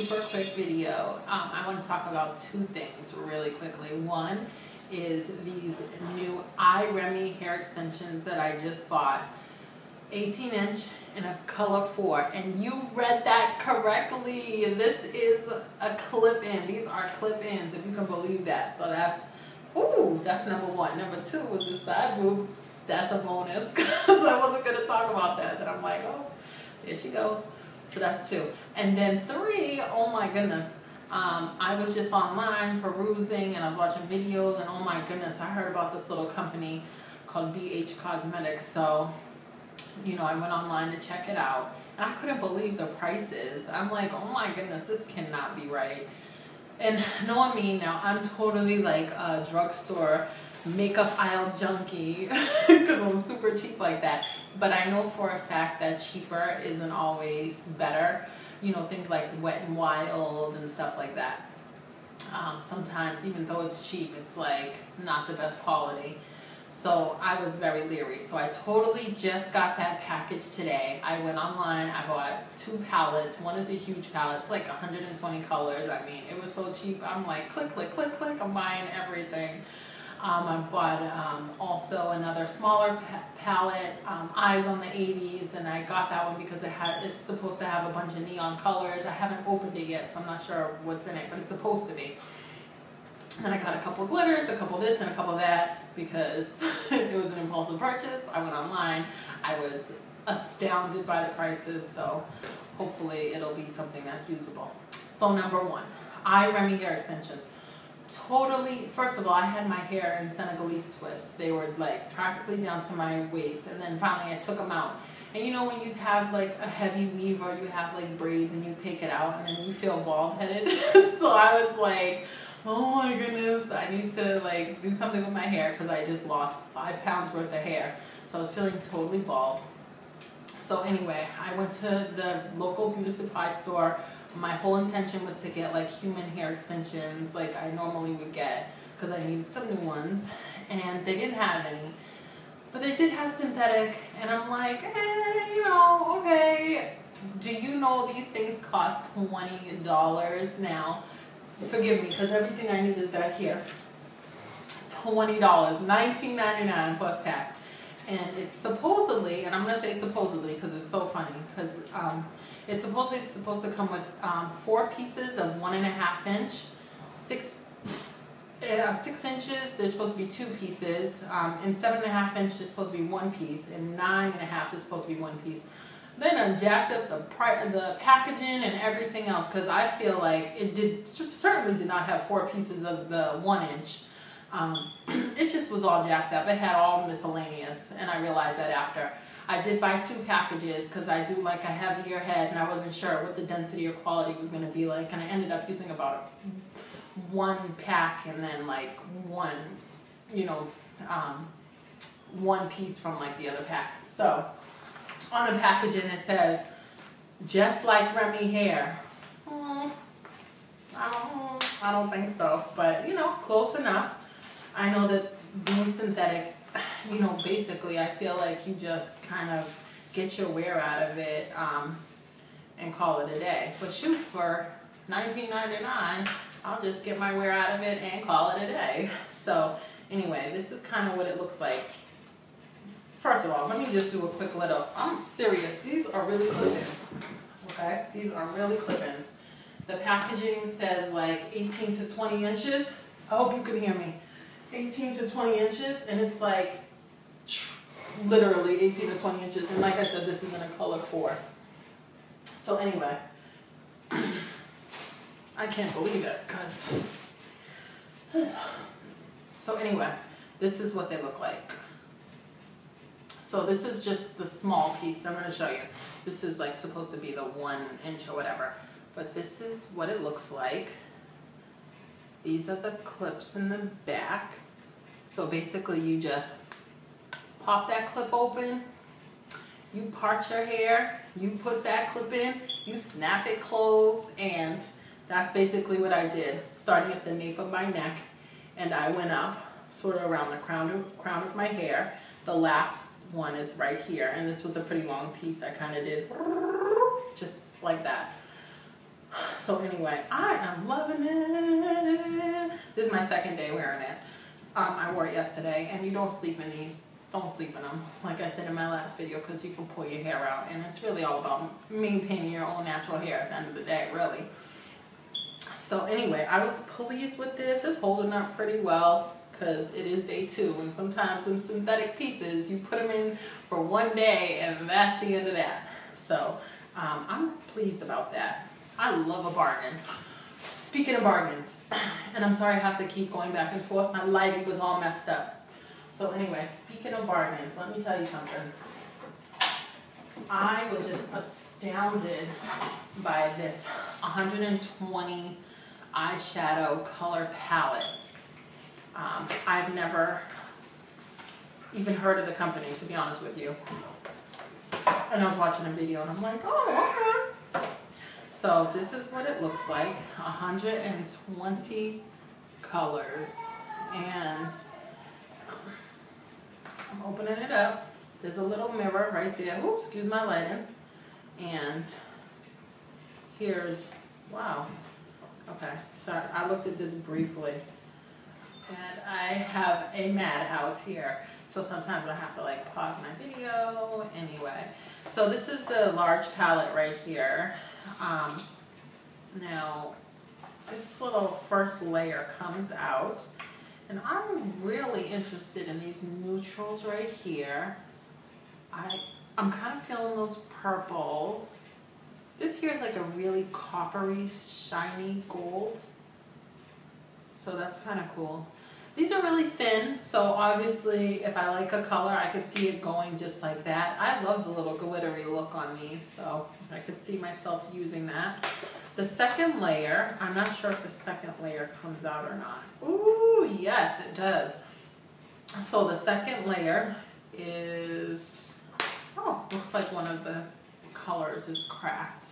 super quick video. I want to talk about two things really quickly. One is these new iRemy hair extensions that I just bought. 18-inch in a color 4, and you read that correctly. This is a clip-in. These are clip-ins, if you can believe that. So that's number one. Number two was the side boob. That's a bonus, because I wasn't going to talk about that. Then I'm like, oh, there she goes. So that's two. And then three, oh my goodness. I was just online perusing, and I was watching videos, and oh my goodness, I heard about this little company called BH Cosmetics. So you know, I went online to check it out, and I couldn't believe the prices. I'm like, oh my goodness, this cannot be right. And knowing me now, I'm totally like a drugstore makeup aisle junkie because I'm super cheap like that. But I know for a fact that cheaper isn't always better. You know, things like Wet n Wild and stuff like that. Sometimes, even though it's cheap, it's like not the best quality. So I was very leery. So I totally just got that package today. I went online, I bought 2 palettes. One is a huge palette. It's like 120 colors. I mean, it was so cheap. I'm like, click, click, click, click. I'm buying everything. I bought also another smaller palette, Eyes on the 80s, and I got that one because it's supposed to have a bunch of neon colors. I haven't opened it yet, so I'm not sure what's in it, but it's supposed to be. And I got a couple of glitters, a couple of this, and a couple of that because it was an impulsive purchase. I went online. I was astounded by the prices, so hopefully it'll be something that's usable. So number one, iRemy hair extensions. Totally, first of all, I had my hair in Senegalese twists. They were like practically down to my waist, and then finally I took them out. And you know when you have like a heavy weave or you have like braids and you take it out and then you feel bald-headed? So I was like, oh my goodness, I need to like do something with my hair because I just lost 5 pounds worth of hair. So I was feeling totally bald. So anyway, I went to the local beauty supply store. My whole intention was to get like human hair extensions like I normally would get because I needed some new ones, and they didn't have any. But they did have synthetic, and I'm like, you know, okay. Do you know these things cost $20 now? Forgive me, because everything I need is back here. $20, $19.99 plus tax. And it's supposedly, and I'm going to say supposedly because it's so funny, because it's supposed to come with 4 pieces of 1.5 inch, 6 inches, there's supposed to be 2 pieces, and 7.5 inch is supposed to be 1 piece, and 9.5 is supposed to be 1 piece. Then I jacked up the packaging and everything else because I feel like it certainly did not have 4 pieces of the 1 inch. It just was all jacked up. It had all miscellaneous, and I realized that after. I did buy 2 packages because I do like a heavier head, and I wasn't sure what the density or quality was going to be like, and I ended up using about 1 pack and then like 1, you know, 1 piece from like the other pack. So on the packaging it says, just like Remy hair. I don't think so, but you know, close enough. I know that being synthetic, you know, basically I feel like you just kind of get your wear out of it and call it a day. But shoot, for $19.99, I'll just get my wear out of it and call it a day. So anyway, this is kind of what it looks like. First of all, let me just do a quick little, I'm serious, these are really clip-ins, okay? These are really clip-ins. The packaging says like 18 to 20 inches. I hope you can hear me. 18 to 20 inches, and it's like literally 18 to 20 inches. And like I said, this is in a color 4. So anyway, I can't believe it, because. So anyway, this is what they look like. So this is just the small piece. I'm going to show you. This is like supposed to be the 1 inch or whatever. But this is what it looks like. These are the clips in the back. So basically you just pop that clip open, you part your hair, you put that clip in, you snap it closed, and that's basically what I did, starting at the nape of my neck, and I went up sort of around the crown of my hair. The last one is right here, and this was a pretty long piece. I kind of did just like that. So anyway, I am loving it. This is my second day wearing it. I wore it yesterday, and you don't sleep in these. Don't sleep in them, like I said in my last video, because you can pull your hair out, and it's really all about maintaining your own natural hair at the end of the day, really. So anyway, I was pleased with this. It's holding up pretty well, because it is day 2, and sometimes some synthetic pieces, you put them in for one day, and that's the end of that. So I'm pleased about that. I love a bargain. Speaking of bargains, and I'm sorry I have to keep going back and forth. My lighting was all messed up. So anyway, speaking of bargains, let me tell you something. I was just astounded by this 120 eyeshadow color palette. I've never even heard of the company, to be honest with you. And I was watching a video and I'm like, oh, okay. So this is what it looks like, 120 colors, and I'm opening it up. There's a little mirror right there. Oops, excuse my lighting. And here's, wow. Okay, so I looked at this briefly. And I have a madhouse here. So sometimes I have to like pause my video. Anyway, so this is the large palette right here. Now, this little first layer comes out, and I'm really interested in these neutrals right here. I'm kind of feeling those purples. This here is like a really coppery, shiny gold. So that's kind of cool. These are really thin, so obviously if I like a color, I could see it going just like that. I love the little glittery look on these, so I could see myself using that. The second layer, I'm not sure if the second layer comes out or not. Ooh, yes, it does. So the second layer is, oh, looks like one of the colors is cracked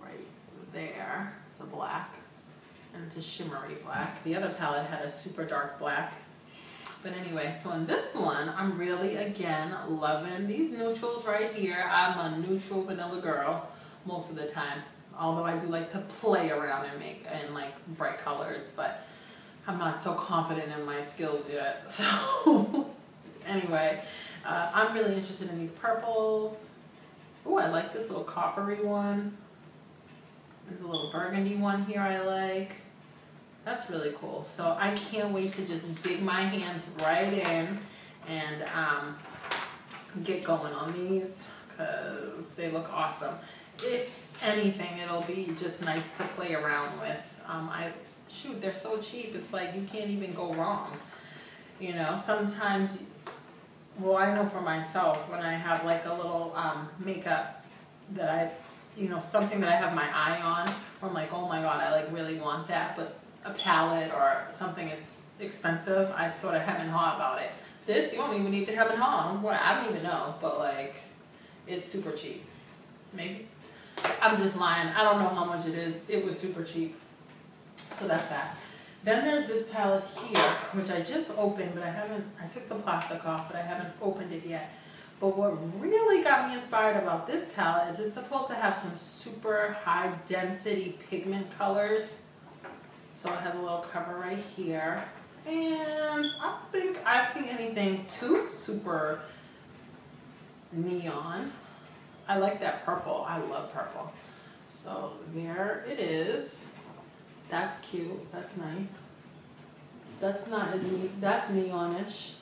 right there. It's a black. And it's a shimmery black. The other palette had a super dark black. But anyway, so in this one, I'm really, again, loving these neutrals right here. I'm a neutral vanilla girl most of the time. Although I do like to play around and make in like bright colors, but I'm not so confident in my skills yet. So anyway, I'm really interested in these purples. Oh, I like this little coppery one. There's a little burgundy one here I like. That's really cool. So I can't wait to just dig my hands right in and get going on these, because they look awesome. If anything, it'll be just nice to play around with. Shoot, they're so cheap. It's like you can't even go wrong. You know, sometimes, well, I know for myself, when I have like a little makeup that something that I have my eye on, where I'm like, oh my God, I like really want that, but a palette or something it's expensive, I sort of hem and haw about it. This, you don't even need to hem and haw. I don't even know, but like, it's super cheap. Maybe. I'm just lying. I don't know how much it is. It was super cheap. So that's that. Then there's this palette here, which I just opened, but I took the plastic off, but I haven't opened it yet. But what really got me inspired about this palette is it's supposed to have some super high density pigment colors. So it has a little cover right here. And I don't think I see anything too super neon. I like that purple. I love purple. So there it is. That's cute. That's nice. That's not as that's neonish.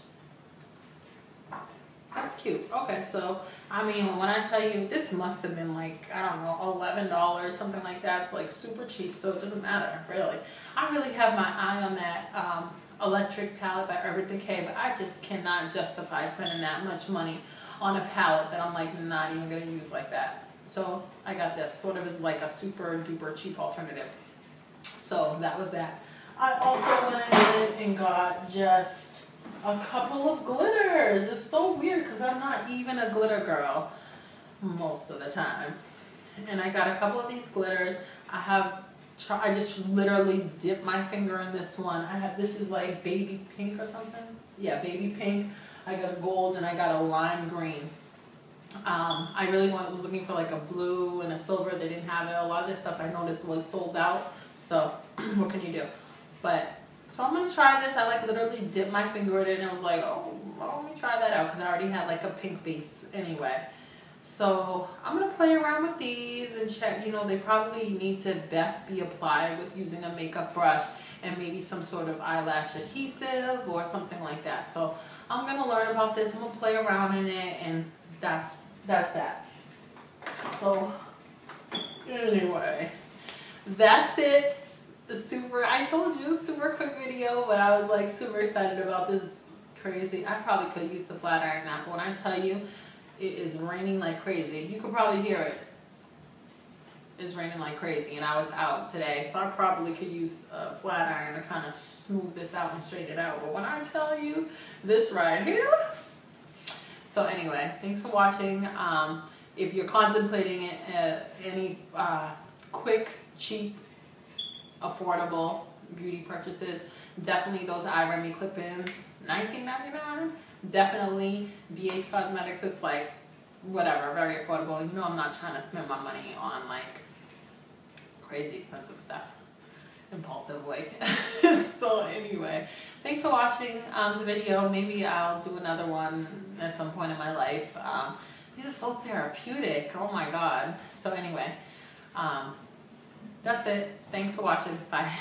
That's cute. Okay, so I mean, when I tell you this must have been like, I don't know, $11, something like that. It's like super cheap, so it doesn't matter, really. I really have my eye on that electric palette by Urban Decay, but I just cannot justify spending that much money on a palette that I'm like not even gonna use like that. So I got this, sort of as like a super duper cheap alternative. So that was that. I also went ahead and got just a couple of glitters. It's so weird because I'm not even a glitter girl most of the time. And I got a couple of these glitters. I just literally dipped my finger in this one. This is like baby pink or something. Yeah, baby pink. I got a gold and I got a lime green. I really was looking for like a blue and a silver. They didn't have it. A lot of this stuff I noticed was sold out. So what can you do? But so I'm gonna try this. I like literally dipped my finger in it and was like, oh, let me try that out, because I already had like a pink base anyway. So I'm gonna play around with these and check. You know, they probably need to best be applied with using a makeup brush and maybe some sort of eyelash adhesive or something like that. So I'm gonna learn about this. I'm gonna play around in it, and that's that. So anyway, that's it. I told you, super quick video, but I was like super excited about this. It's crazy. I probably could use the flat iron now, but when I tell you it is raining like crazy, you could probably hear it. It's raining like crazy, and I was out today, so I probably could use a flat iron to kind of smooth this out and straighten it out. But when I tell you this right here. So anyway, thanks for watching. If you're contemplating any quick, cheap, affordable beauty purchases, definitely those iRemy clip-ins, $19.99. Definitely BH Cosmetics. It's like whatever, very affordable. You know, I'm not trying to spend my money on like crazy expensive stuff, impulsive way. So anyway, thanks for watching the video. Maybe I'll do another one at some point in my life. These are so therapeutic. Oh my god. So anyway, that's it. Thanks for watching. Bye.